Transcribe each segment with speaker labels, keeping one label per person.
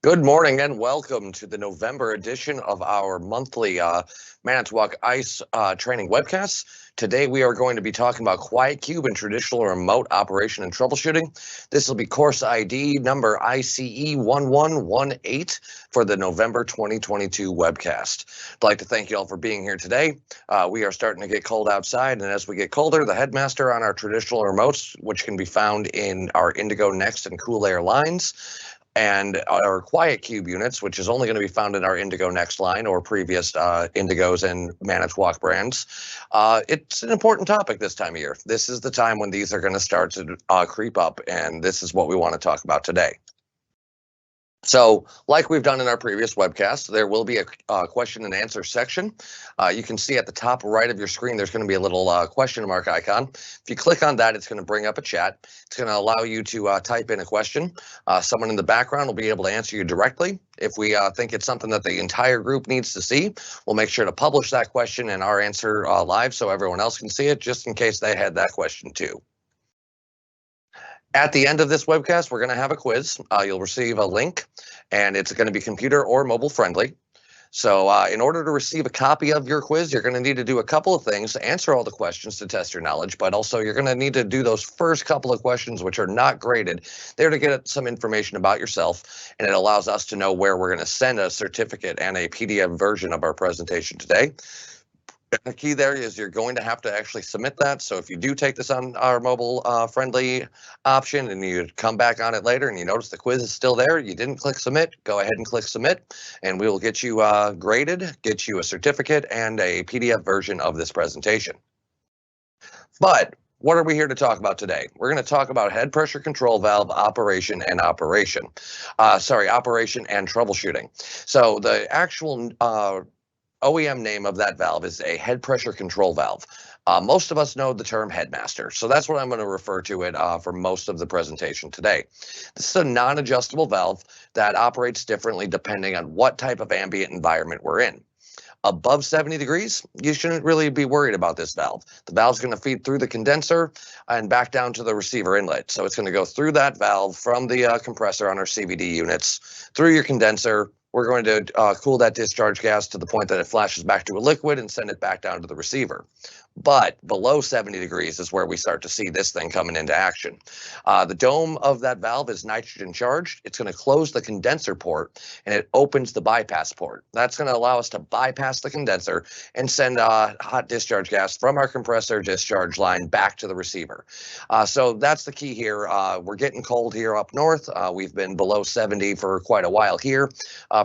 Speaker 1: Good morning and welcome to the November edition of our monthly Manitowoc ICE training webcasts. Today we are going to be talking about Quiet Cube and traditional remote operation and troubleshooting. This will be course ID number ICE 1118 for the November 2022 webcast. I'd like to thank you all for being here today. We are starting to get cold outside, and as we get colder, the Headmaster on our traditional remotes, which can be found in our Indigo Next and Cool Air lines, and our Quiet Cube units, which is only going to be found in our Indigo Next line or previous Indigos and Manitowoc brands. It's an important topic this time of year. This is the time when these are going to start to creep up, and this is what we want to talk about today. So, like we've done in our previous webcast, there will be a question and answer section. You can see at the top right of your screen, there's going to be a little question mark icon. If you click on that, it's going to bring up a chat. It's going to allow you to type in a question. Someone in the background will be able to answer you directly. If we think it's something that the entire group needs to see, we'll make sure to publish that question and our answer live so everyone else can see it, just in case they had that question too. At the end of this webcast, we're going to have a quiz. You'll receive a link, and it's going to be computer or mobile friendly. So in order to receive a copy of your quiz, you're going to need to do a couple of things, answer all the questions to test your knowledge, but also you're going to need to do those first couple of questions, which are not graded. They're to get some information about yourself, and it allows us to know where we're going to send a certificate and a PDF version of our presentation today. The key there is you're going to have to actually submit that. So if you do take this on our mobile friendly option and you come back on it later and you notice the quiz is still there, you didn't click submit, go ahead and click submit, and we will get you graded, get you a certificate and a PDF version of this presentation. But what are we here to talk about today? We're going to talk about head pressure control valve operation and troubleshooting. So the actual OEM name of that valve is a head pressure control valve. Most of us know the term Headmaster, so that's what I'm going to refer to it for most of the presentation today. This is a non-adjustable valve that operates differently depending on what type of ambient environment we're in. Above 70 degrees, you shouldn't really be worried about this valve. The valve's going to feed through the condenser and back down to the receiver inlet. So it's going to go through that valve from the compressor on our CVD units, through your condenser. We're going to cool that discharge gas to the point that it flashes back to a liquid and send it back down to the receiver. But below 70 degrees is where we start to see this thing coming into action. The dome of that valve is nitrogen charged. It's going to close the condenser port and it opens the bypass port. That's going to allow us to bypass the condenser and send hot discharge gas from our compressor discharge line back to the receiver. So that's the key here. We're getting cold here up north. We've been below 70 for quite a while here.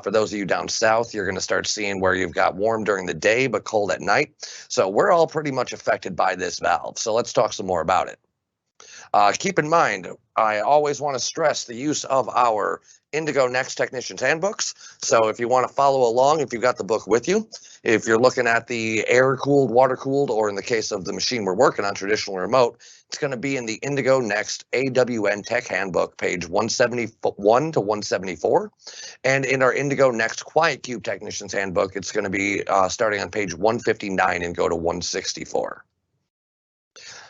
Speaker 1: For those of you down south, you're going to start seeing where you've got warm during the day but cold at night. So we're all pretty much affected by this valve. So let's talk some more about it. Keep in mind, I always want to stress the use of our Indigo Next Technician's Handbooks. So if you want to follow along, if you've got the book with you, if you're looking at the air-cooled, water-cooled, or in the case of the machine we're working on, traditional remote, it's going to be in the Indigo Next AWN Tech Handbook, page 171 to 174. And in our Indigo Next Quiet Cube Technician's Handbook, it's going to be starting on page 159 and go to 164.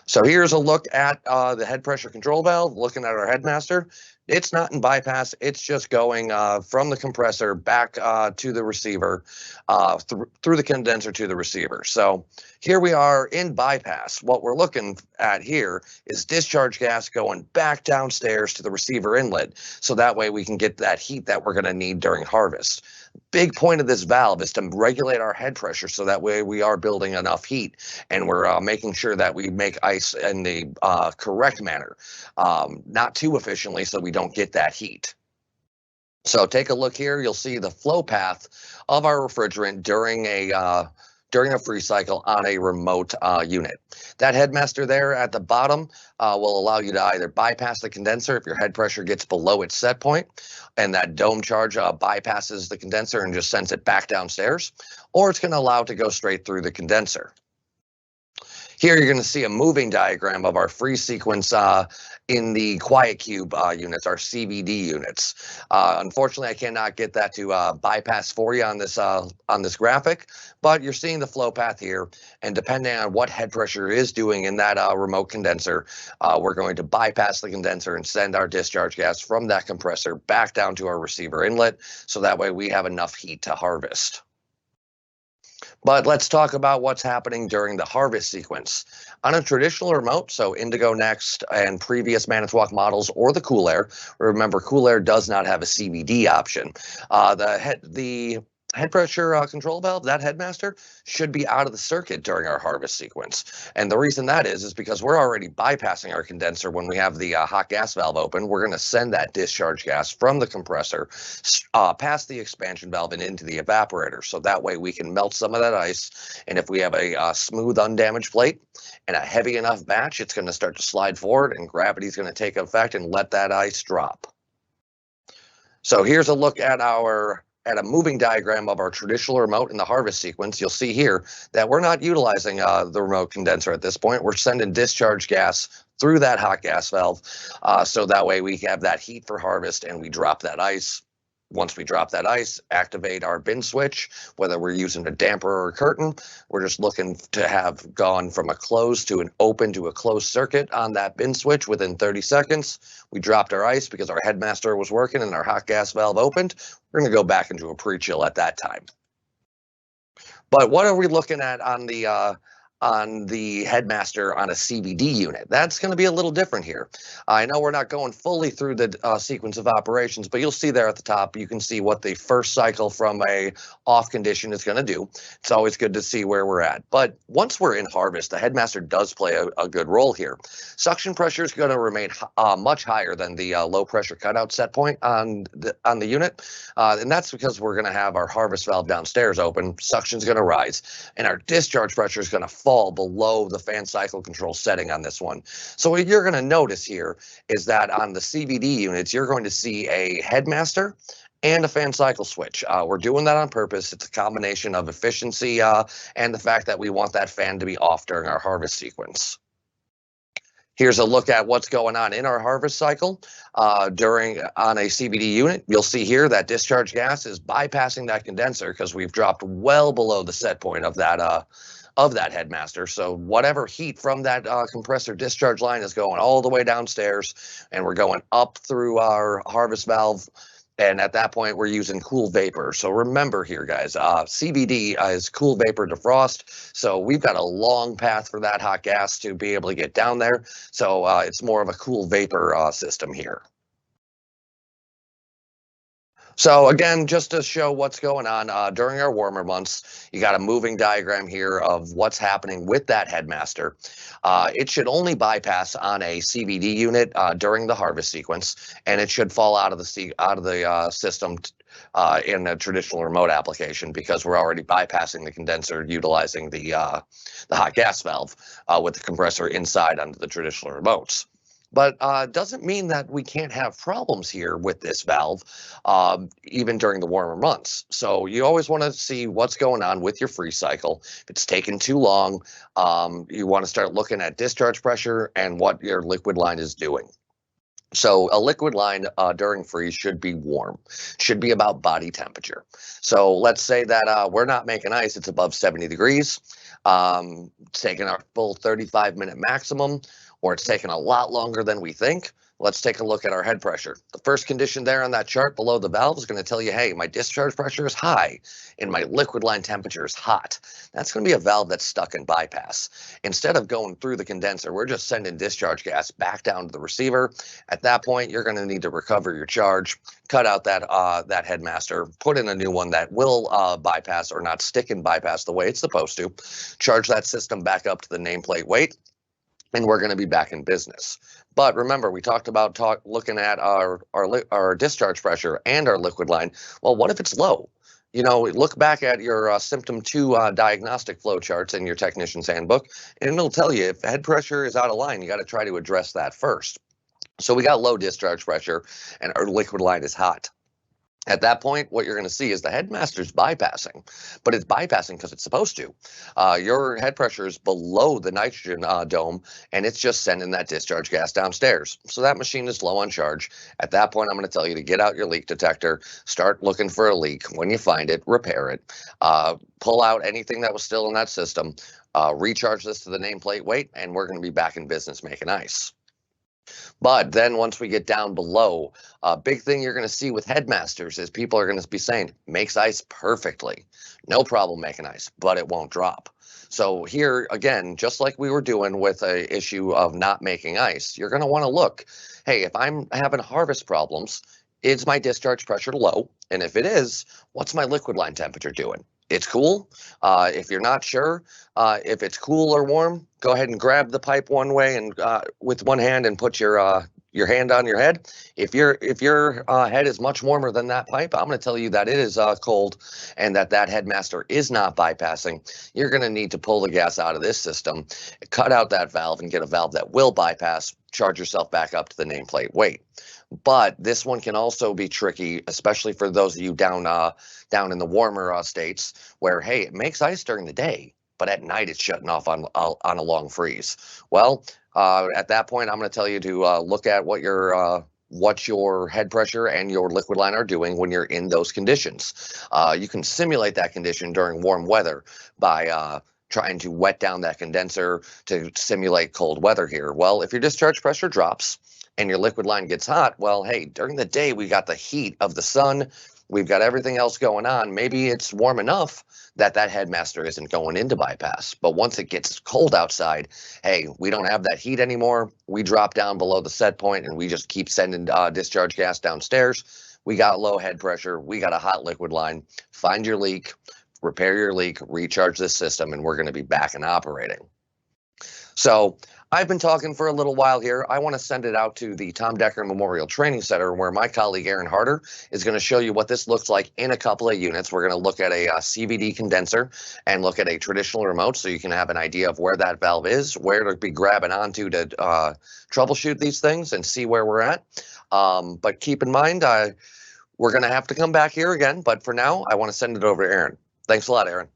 Speaker 1: So here's a look at the head pressure control valve, looking at our Headmaster. It's not in bypass, it's just going from the compressor back to the receiver, through the condenser to the receiver. So here we are in bypass. What we're looking at here is discharge gas going back downstairs to the receiver inlet. So that way we can get that heat that we're gonna need during harvest. Big point of this valve is to regulate our head pressure so that way we are building enough heat and we're making sure that we make ice in the correct manner, not too efficiently so we don't get that heat. So take a look here. You'll see the flow path of our refrigerant during a free cycle on a remote unit. That Headmaster there at the bottom will allow you to either bypass the condenser if your head pressure gets below its set point, and that dome charge bypasses the condenser and just sends it back downstairs, or it's going to allow it to go straight through the condenser. Here you're going to see a moving diagram of our free sequence in the quiet cube units, our CVD units. Unfortunately, I cannot get that to bypass for you on this graphic, but you're seeing the flow path here, and depending on what head pressure is doing in that remote condenser, we're going to bypass the condenser and send our discharge gas from that compressor back down to our receiver inlet, so that way we have enough heat to harvest. But let's talk about what's happening during the harvest sequence. On a traditional remote, so Indigo Next and previous Manitowoc models, or the Cool Air, remember Cool Air does not have a CVD option. The head pressure control valve, that Headmaster, should be out of the circuit during our harvest sequence. And the reason that is because we're already bypassing our condenser when we have the hot gas valve open. We're going to send that discharge gas from the compressor past the expansion valve and into the evaporator. So that way we can melt some of that ice. And if we have a smooth, undamaged plate and a heavy enough batch, it's going to start to slide forward and gravity is going to take effect and let that ice drop. So here's a look at a moving diagram of our traditional remote in the harvest sequence. You'll see here that we're not utilizing the remote condenser at this point. We're sending discharge gas through that hot gas valve, so that way we have that heat for harvest and we drop that ice. Once we drop that ice, activate our bin switch, whether we're using a damper or a curtain. We're just looking to have gone from a closed to an open to a closed circuit on that bin switch within 30 seconds. We dropped our ice because our Headmaster was working and our hot gas valve opened. We're going to go back into a pre-chill at that time. But what are we looking at on the Headmaster on a CVD unit? That's going to be a little different here. I know we're not going fully through the sequence of operations, but you'll see there at the top, you can see what the first cycle from a off condition is going to do. It's always good to see where we're at. But once we're in harvest, the Headmaster does play a good role here. Suction pressure is going to remain much higher than the low pressure cutout set point on the unit. And that's because we're going to have our harvest valve downstairs open. Suction is going to rise and our discharge pressure is going to fall below the fan cycle control setting on this one. So what you're going to notice here is that on the CVD units, you're going to see a Headmaster and a fan cycle switch. We're doing that on purpose. It's a combination of efficiency and the fact that we want that fan to be off during our harvest sequence. Here's a look at what's going on in our harvest cycle on a CVD unit. You'll see here that discharge gas is bypassing that condenser because we've dropped well below the set point of that Headmaster. So whatever heat from that compressor discharge line is going all the way downstairs, and we're going up through our harvest valve. And at that point, we're using cool vapor. So remember here, guys, CVD is cool vapor defrost. So we've got a long path for that hot gas to be able to get down there. So it's more of a cool vapor system here. So again, just to show what's going on during our warmer months, you got a moving diagram here of what's happening with that Headmaster. It should only bypass on a CVD unit during the harvest sequence, and it should fall out of the system in a traditional remote application because we're already bypassing the condenser utilizing the hot gas valve with the compressor inside under the traditional remotes. But doesn't mean that we can't have problems here with this valve, even during the warmer months. So you always want to see what's going on with your freeze cycle. If it's taken too long, you want to start looking at discharge pressure and what your liquid line is doing. So a liquid line during freeze should be warm, should be about body temperature. So let's say that we're not making ice, it's above 70 degrees. It's taking our full 35-minute maximum, or it's taking a lot longer than we think. Let's take a look at our head pressure. The first condition there on that chart below the valve is going to tell you, hey, my discharge pressure is high and my liquid line temperature is hot. That's going to be a valve that's stuck in bypass. Instead of going through the condenser, we're just sending discharge gas back down to the receiver. At that point, you're going to need to recover your charge, cut out that Headmaster, put in a new one that will bypass or not stick in bypass the way it's supposed to, charge that system back up to the nameplate weight, and we're going to be back in business. But remember, we talked about looking at our discharge pressure and our liquid line. Well, what if it's low? You know, look back at your symptom 2 diagnostic flow charts in your technician's handbook, and it'll tell you if head pressure is out of line, you got to try to address that first. So we got low discharge pressure and our liquid line is hot. At that point, what you're going to see is the headmaster's bypassing, but it's bypassing because it's supposed to. Your head pressure is below the nitrogen dome, and it's just sending that discharge gas downstairs. So that machine is low on charge. At that point, I'm going to tell you to get out your leak detector, start looking for a leak. When you find it, repair it, pull out anything that was still in that system, recharge this to the nameplate weight, and we're going to be back in business making ice. But then once we get down below, a big thing you're going to see with Headmasters is people are going to be saying, makes ice perfectly. No problem making ice, but it won't drop. So here, again, just like we were doing with a issue of not making ice, you're going to want to look, hey, if I'm having harvest problems, is my discharge pressure low? And if it is, what's my liquid line temperature doing? It's cool. If you're not sure if it's cool or warm, go ahead and grab the pipe one way and with one hand and put your hand on your head. If your head is much warmer than that pipe, I'm going to tell you that it is cold and that headmaster is not bypassing. You're going to need to pull the gas out of this system, cut out that valve, and get a valve that will bypass. Charge yourself back up to the nameplate weight. But this one can also be tricky, especially for those of you down in the warmer states where, hey, it makes ice during the day, but at night it's shutting off on a long freeze. Well, at that point, I'm going to tell you to look at what your head pressure and your liquid line are doing when you're in those conditions. You can simulate that condition during warm weather by trying to wet down that condenser to simulate cold weather here. Well, if your discharge pressure drops and your liquid line gets hot, well, hey, during the day, we got the heat of the sun. We've got everything else going on. Maybe it's warm enough that headmaster isn't going into bypass. But once it gets cold outside, hey, we don't have that heat anymore. We drop down below the set point and we just keep sending discharge gas downstairs. We got low head pressure. We got a hot liquid line. Find your leak, repair your leak, recharge this system, and we're going to be back and operating. So I've been talking for a little while here. I want to send it out to the Tom Decker Memorial Training Center, where my colleague Aaron Harder is going to show you what this looks like in a couple of units. We're going to look at a CVD condenser and look at a traditional remote so you can have an idea of where that valve is, where to be grabbing onto to troubleshoot these things and see where we're at. But keep in mind, we're going to have to come back here again. But for now, I want to send it over to Aaron. Thanks a lot, Aaron.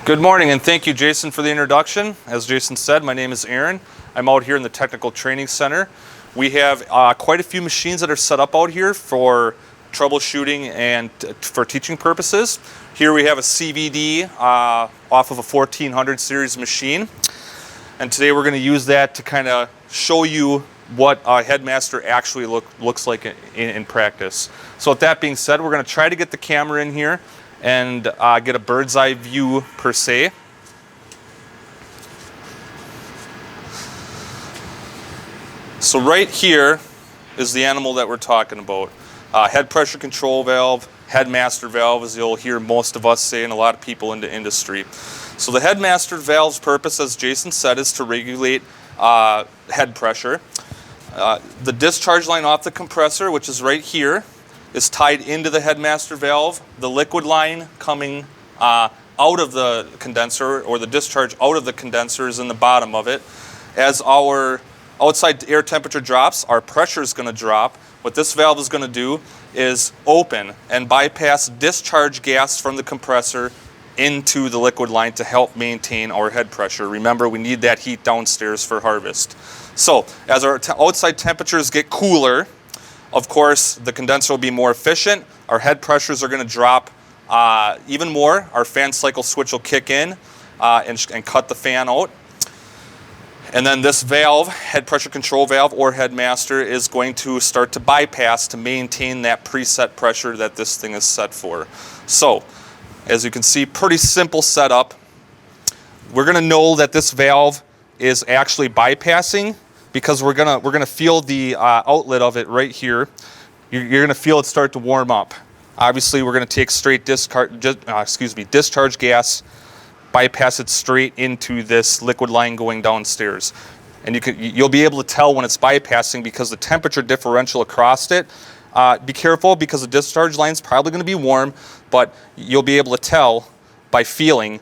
Speaker 2: Good morning, and thank you, Jason, for the introduction. As Jason said, my name is Aaron. I'm out here in the Technical Training Center. We have quite a few machines that are set up out here for troubleshooting and for teaching purposes. Here we have a CVD off of a 1400 series machine. And today we're going to use that to kind of show you what a Headmaster actually looks like in practice. So with that being said, we're going to try to get the camera in here and get a bird's eye view per se. So right here is the animal that we're talking about. Head pressure control valve, Headmaster valve, as you'll hear most of us say and a lot of people in the industry. So the Headmaster valve's purpose, as Jason said, is to regulate head pressure. The discharge line off the compressor, which is right here, is tied into the Headmaster valve. The liquid line coming out of the condenser, or the discharge out of the condenser, is in the bottom of it. As our outside air temperature drops, our pressure is going to drop. What this valve is going to do is open and bypass discharge gas from the compressor into the liquid line to help maintain our head pressure. Remember, we need that heat downstairs for harvest. So as our outside temperatures get cooler, of course, the condenser will be more efficient. Our head pressures are going to drop even more. Our fan cycle switch will kick in and cut the fan out. And then this valve, head pressure control valve or Headmaster, is going to start to bypass to maintain that preset pressure that this thing is set for. So, as you can see, pretty simple setup. We're going to know that this valve is actually bypassing because we're gonna feel the outlet of it right here. You're gonna feel it start to warm up. Obviously, we're gonna take straight discharge gas, bypass it straight into this liquid line going downstairs, and you'll be able to tell when it's bypassing because the temperature differential across it. Be careful because the discharge line is probably going to be warm, but you'll be able to tell by feeling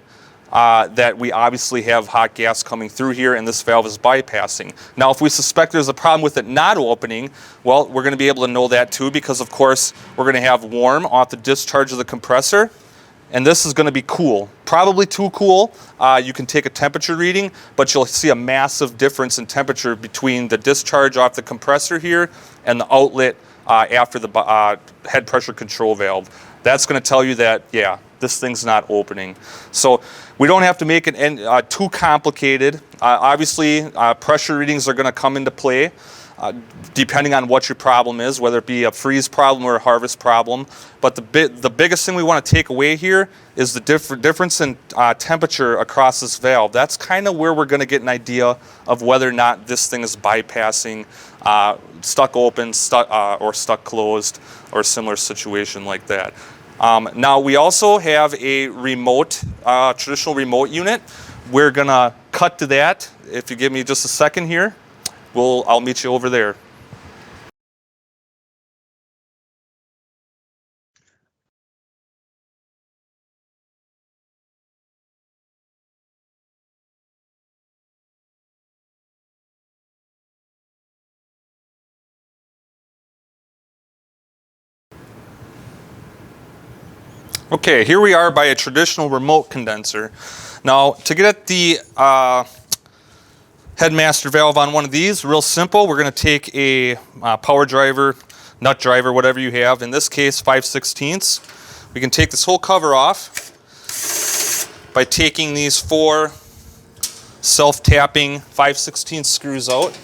Speaker 2: that we obviously have hot gas coming through here and this valve is bypassing. Now, if we suspect there's a problem with it not opening, well, we're going to be able to know that too, because of course we're going to have warm off the discharge of the compressor, and this is going to be cool. Probably too cool. You can take a temperature reading, but you'll see a massive difference in temperature between the discharge off the compressor here and the outlet after the head pressure control valve. That's going to tell you that, yeah, this thing's not opening. So we don't have to make it too complicated. Obviously, pressure readings are going to come into play depending on what your problem is, whether it be a freeze problem or a harvest problem. But the biggest thing we want to take away here is the difference in temperature across this valve. That's kind of where we're going to get an idea of whether or not this thing is bypassing stuck open, or stuck closed, or a similar situation like that. Now we also have a remote, traditional remote unit. We're gonna cut to that. If you give me just a second here, I'll meet you over there. Okay, here we are by a traditional remote condenser. Now, to get at the Headmaster valve on one of these, real simple. We're going to take a power driver, nut driver, whatever you have. In this case, 5/16. We can take this whole cover off by taking these 4 self-tapping 5/16 screws out.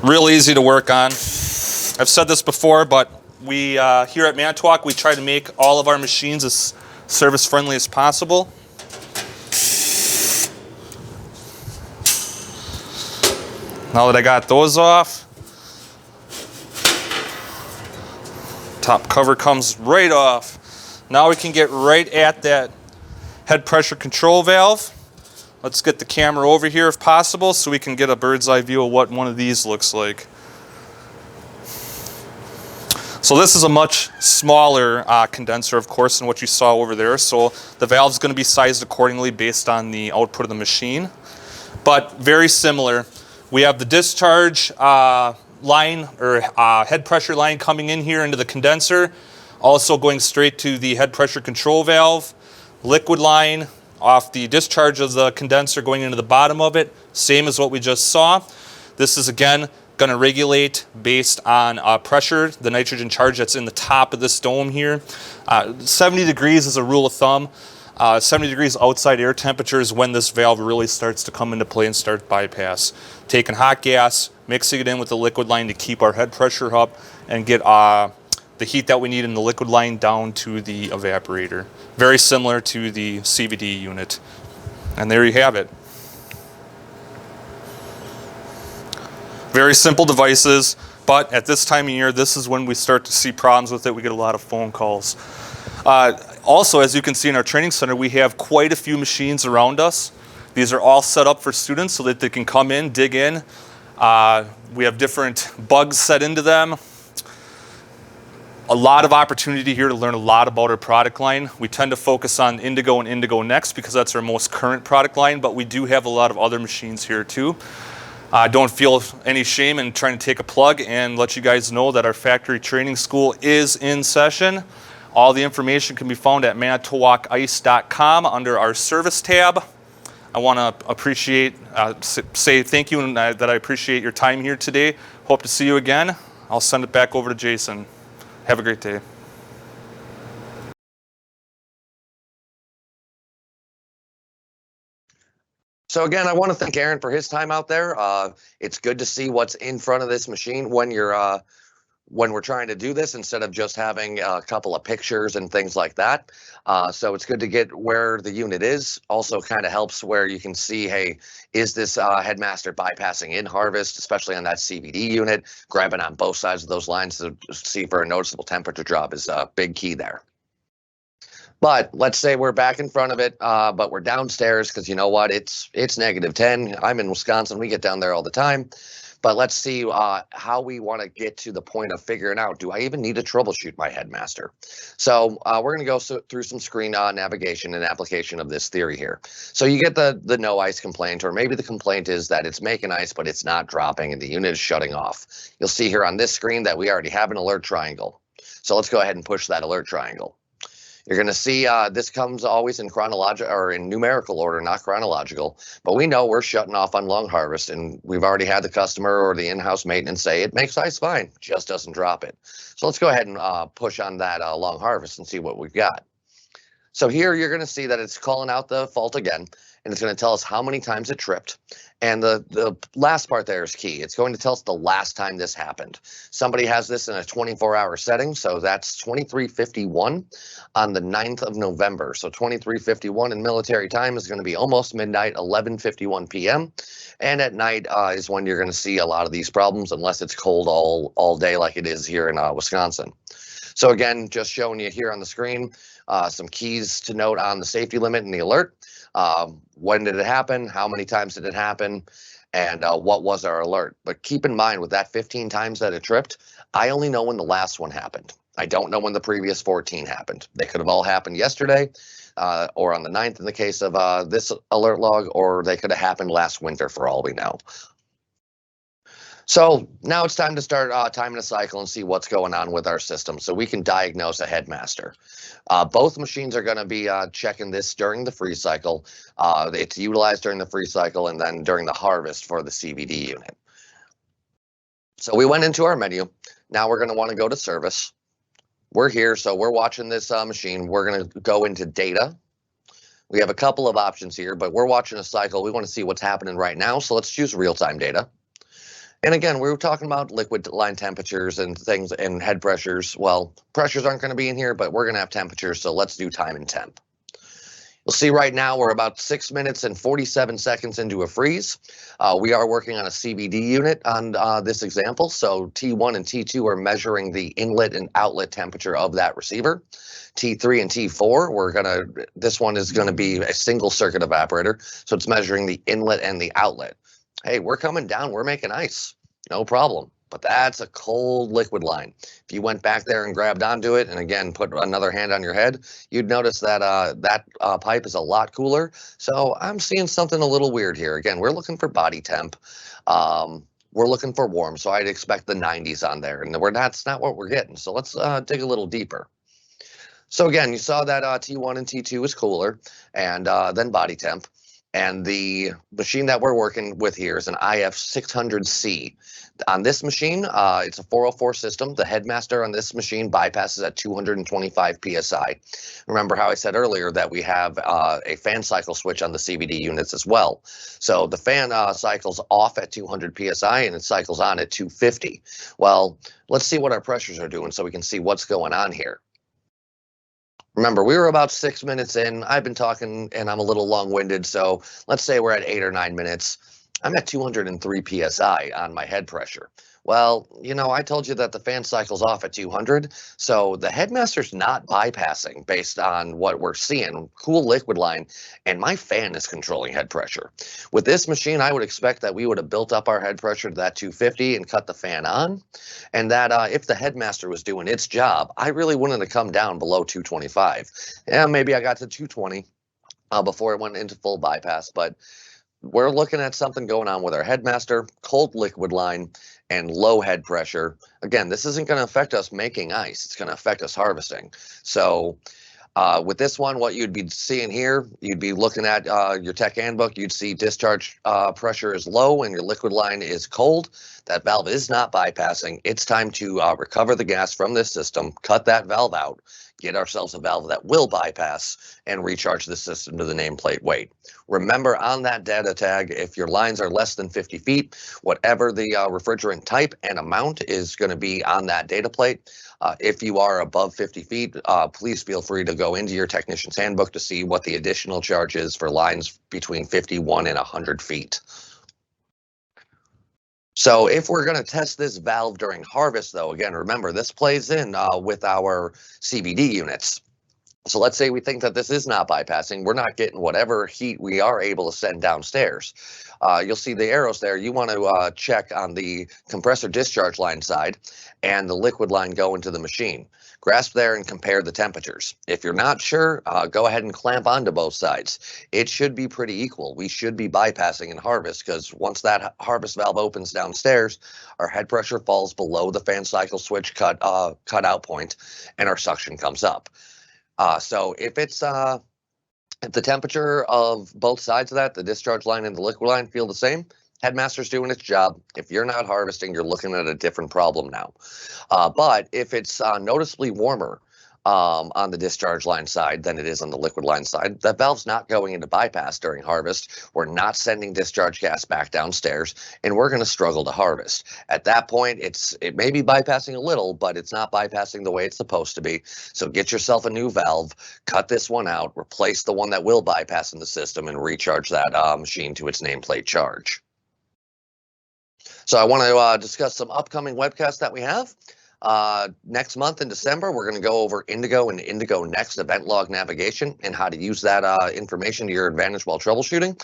Speaker 2: Real easy to work on. I've said this before, but we here at Manitowoc, we try to make all of our machines as service-friendly as possible. Now that I got those off, top cover comes right off. Now we can get right at that head pressure control valve. Let's get the camera over here if possible so we can get a bird's eye view of what one of these looks like. So this is a much smaller condenser, of course, than what you saw over there. So the valve's going to be sized accordingly based on the output of the machine, but very similar. We have the discharge line or head pressure line coming in here into the condenser, also going straight to the head pressure control valve. Liquid line off the discharge of the condenser going into the bottom of it, same as what we just saw. This is again going to regulate based on pressure, the nitrogen charge that's in the top of this dome here. 70 degrees is a rule of thumb. 70 degrees outside air temperature is when this valve really starts to come into play and start bypass. Taking hot gas, mixing it in with the liquid line to keep our head pressure up and get the heat that we need in the liquid line down to the evaporator. Very similar to the CVD unit. And there you have it. Very simple devices, but at this time of year, this is when we start to see problems with it. We get a lot of phone calls. Also, as you can see in our training center, we have quite a few machines around us. These are all set up for students so that they can come in, dig in. We have different bugs set into them. A lot of opportunity here to learn a lot about our product line. We tend to focus on Indigo and Indigo Next because that's our most current product line, but we do have a lot of other machines here too. Don't feel any shame in trying to take a plug and let you guys know that our factory training school is in session. All the information can be found at manitowocice.com under our service tab. I want to say thank you and that I appreciate your time here today. Hope to see you again. I'll send it back over to Jason. Have a great day.
Speaker 1: So again, I want to thank Aaron for his time out there. It's good to see what's in front of this machine when we're trying to do this instead of just having a couple of pictures and things like that. So it's good to get where the unit is. Also kind of helps where you can see, hey, is this Headmaster bypassing in harvest, especially on that CVD unit? Grabbing on both sides of those lines to see for a noticeable temperature drop is a big key there. But let's say we're back in front of it, but we're downstairs because you know what? It's -10. I'm in Wisconsin. We get down there all the time. But let's see how we want to get to the point of figuring out, do I even need to troubleshoot my Headmaster? So we're going to go through some screen navigation and application of this theory here. So you get the no ice complaint, or maybe the complaint is that it's making ice, but it's not dropping and the unit is shutting off. You'll see here on this screen that we already have an alert triangle. So let's go ahead and push that alert triangle. You're going to see this comes always in chronological or in numerical order, not chronological. But we know we're shutting off on long harvest, and we've already had the customer or the in-house maintenance say it makes ice fine, just doesn't drop it. So let's go ahead and push on that long harvest and see what we've got. So here you're going to see that it's calling out the fault again, and it's going to tell us how many times it tripped. And the last part there is key. It's going to tell us the last time this happened. Somebody has this in a 24-hour setting, so that's 23:51 on the 9th of November. So 23:51 in military time is going to be almost midnight, 11:51 p.m. And at night is when you're going to see a lot of these problems, unless it's cold all day like it is here in Wisconsin. So again, just showing you here on the screen, some keys to note on the safety limit and the alert. When did it happen? How many times did it happen? And what was our alert? But keep in mind, with that 15 times that it tripped, I only know when the last one happened. I don't know when the previous 14 happened. They could have all happened yesterday or on the 9th in the case of this alert log, or they could have happened last winter for all we know. So now it's time to start timing a cycle and see what's going on with our system so we can diagnose a Headmaster. Both machines are going to be checking this during the freeze cycle. It's utilized during the freeze cycle and then during the harvest for the CVD unit. So we went into our menu. Now we're going to want to go to service. We're here, so we're watching this machine. We're going to go into data. We have a couple of options here, but we're watching a cycle. We want to see what's happening right now, so let's choose real-time data. And again, we were talking about liquid line temperatures and things and head pressures. Well, pressures aren't going to be in here, but we're going to have temperatures, so let's do time and temp. You'll see right now we're about 6 minutes and 47 seconds into a freeze. We are working on a CVD unit on this example, so T1 and T2 are measuring the inlet and outlet temperature of that receiver. T3 and T4, this one is going to be a single circuit evaporator, so it's measuring the inlet and the outlet. Hey, we're coming down, we're making ice, no problem. But that's a cold liquid line. If you went back there and grabbed onto it and again put another hand on your head, you'd notice that that pipe is a lot cooler. So I'm seeing something a little weird here. Again, we're looking for body temp. We're looking for warm, so I'd expect the 90s on there, and that's not what we're getting. So let's dig a little deeper. So again, you saw that T1 and T2 is cooler, and then body temp. And the machine that we're working with here is an IF600C. On this machine, it's a 404 system. The Headmaster on this machine bypasses at 225 PSI. Remember how I said earlier that we have a fan cycle switch on the CVD units as well. So the fan cycles off at 200 PSI and it cycles on at 250. Well, let's see what our pressures are doing so we can see what's going on here. Remember, we were about 6 minutes in. I've been talking and I'm a little long-winded, so let's say we're at 8 or 9 minutes. I'm at 203 PSI on my head pressure. Well, you know, I told you that the fan cycle's off at 200, so the Headmaster's not bypassing based on what we're seeing, cool liquid line, and my fan is controlling head pressure. With this machine, I would expect that we would have built up our head pressure to that 250 and cut the fan on, and that if the Headmaster was doing its job, I really wouldn't have come down below 225. Yeah, maybe I got to 220 before it went into full bypass, but we're looking at something going on with our Headmaster, cold liquid line, and low head pressure. Again, this isn't going to affect us making ice. It's going to affect us harvesting. So with this one, what you'd be seeing here, you'd be looking at your tech handbook. You'd see discharge pressure is low and your liquid line is cold. That valve is not bypassing. It's time to recover the gas from this system, cut that valve out, get ourselves a valve that will bypass and recharge the system to the nameplate weight. Remember on that data tag, if your lines are less than 50 feet, whatever the refrigerant type and amount is going to be on that data plate. If you are above 50 feet, please feel free to go into your technician's handbook to see what the additional charge is for lines between 51 and 100 feet. So if we're going to test this valve during harvest, though, again, remember, this plays in with our CVD units. So let's say we think that this is not bypassing. We're not getting whatever heat we are able to send downstairs. You'll see the arrows there. You want to check on the compressor discharge line side and the liquid line going to the machine. Grasp there and compare the temperatures. If you're not sure, go ahead and clamp onto both sides. It should be pretty equal. We should be bypassing in harvest because once that harvest valve opens downstairs, our head pressure falls below the fan cycle switch cutout point and our suction comes up. So if the temperature of both sides of that, the discharge line and the liquid line, feel the same, Headmaster's doing its job. If you're not harvesting, you're looking at a different problem now. But if it's noticeably warmer on the discharge line side than it is on the liquid line side, that valve's not going into bypass during harvest. We're not sending discharge gas back downstairs, and we're going to struggle to harvest. At that point, it may be bypassing a little, but it's not bypassing the way it's supposed to be. So get yourself a new valve, cut this one out, replace the one that will bypass in the system, and recharge that machine to its nameplate charge. So I want to discuss some upcoming webcasts that we have. Next month in December, we're going to go over Indigo and Indigo Next event log navigation and how to use that information to your advantage while troubleshooting.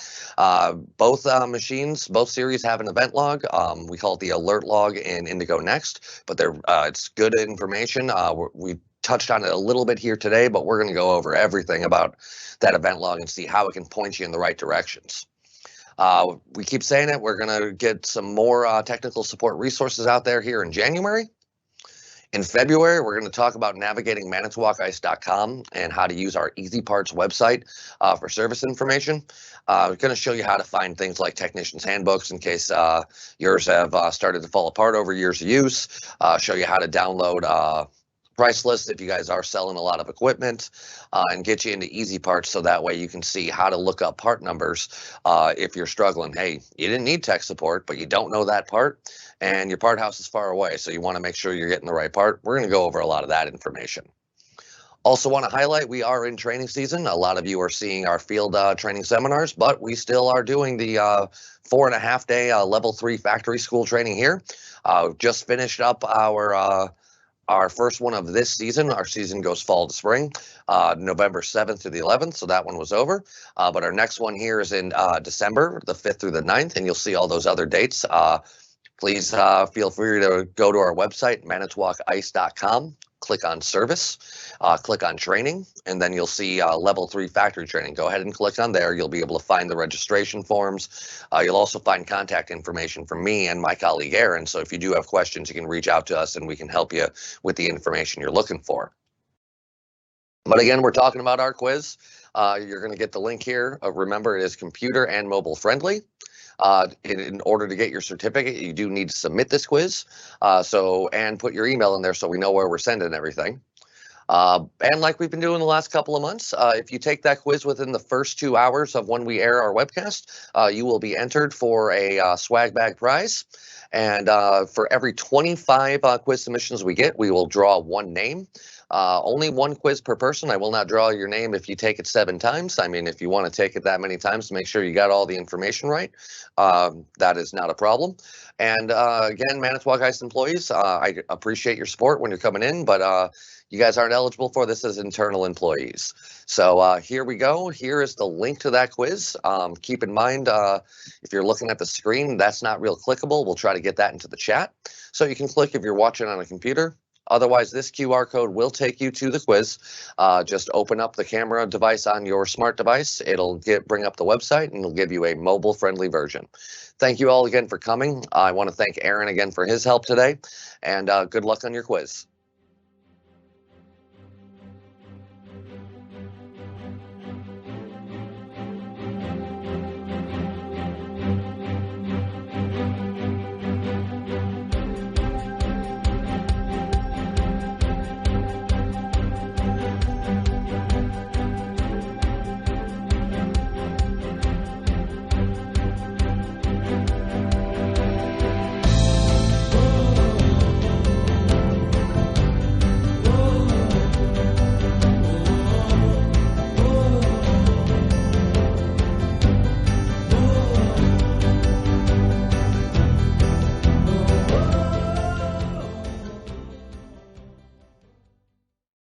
Speaker 1: Both machines, both series have an event log. We call it the alert log in Indigo Next, but it's good information. We touched on it a little bit here today, but we're going to go over everything about that event log and see how it can point you in the right directions. We keep saying it, we're going to get some more technical support resources out there here in January. In February, we're going to talk about navigating ManitowocIce.com and how to use our Easy Parts website for service information. We're going to show you how to find things like technicians' handbooks in case yours have started to fall apart over years of use. Show you how to download price lists if you guys are selling a lot of equipment, and get you into Easy Parts so that way you can see how to look up part numbers if you're struggling. Hey, you didn't need tech support, but you don't know that part, and your part house is far away, so you want to make sure you're getting the right part. We're going to go over a lot of that information. Also want to highlight, we are in training season. A lot of you are seeing our field training seminars, but we still are doing the 4.5-day level 3 factory school training here. Just finished up our first one of this season. Our season goes fall to spring, November 7th to the 11th, so that one was over. But our next one here is in December, the 5th through the 9th, and you'll see all those other dates. Please feel free to go to our website, ManitowocIce.com, click on service, click on training, and then you'll see level 3 factory training. Go ahead and click on there. You'll be able to find the registration forms. You'll also find contact information from me and my colleague Aaron. So if you do have questions, you can reach out to us and we can help you with the information you're looking for. But again, we're talking about our quiz. You're going to get the link here. Remember, it is computer and mobile friendly. In order to get your certificate, you do need to submit this quiz. And put your email in there so we know where we're sending everything. And like we've been doing the last couple of months, if you take that quiz within the first 2 hours of when we air our webcast, you will be entered for a swag bag prize. And for every 25 quiz submissions we get, we will draw one name. Only one quiz per person. I will not draw your name if you take it 7 times. I mean, if you want to take it that many times to make sure you got all the information right, that is not a problem. And again, Manitowoc Ice employees, I appreciate your support when you're coming in, but you guys aren't eligible for this as internal employees. So here we go. Here is the link to that quiz. Keep in mind, if you're looking at the screen, that's not real clickable. We'll try to get that into the chat. So you can click if you're watching on a computer. Otherwise, this QR code will take you to the quiz. Just open up the camera device on your smart device. It'll bring up the website and it'll give you a mobile-friendly version. Thank you all again for coming. I want to thank Aaron again for his help today, and good luck on your quiz.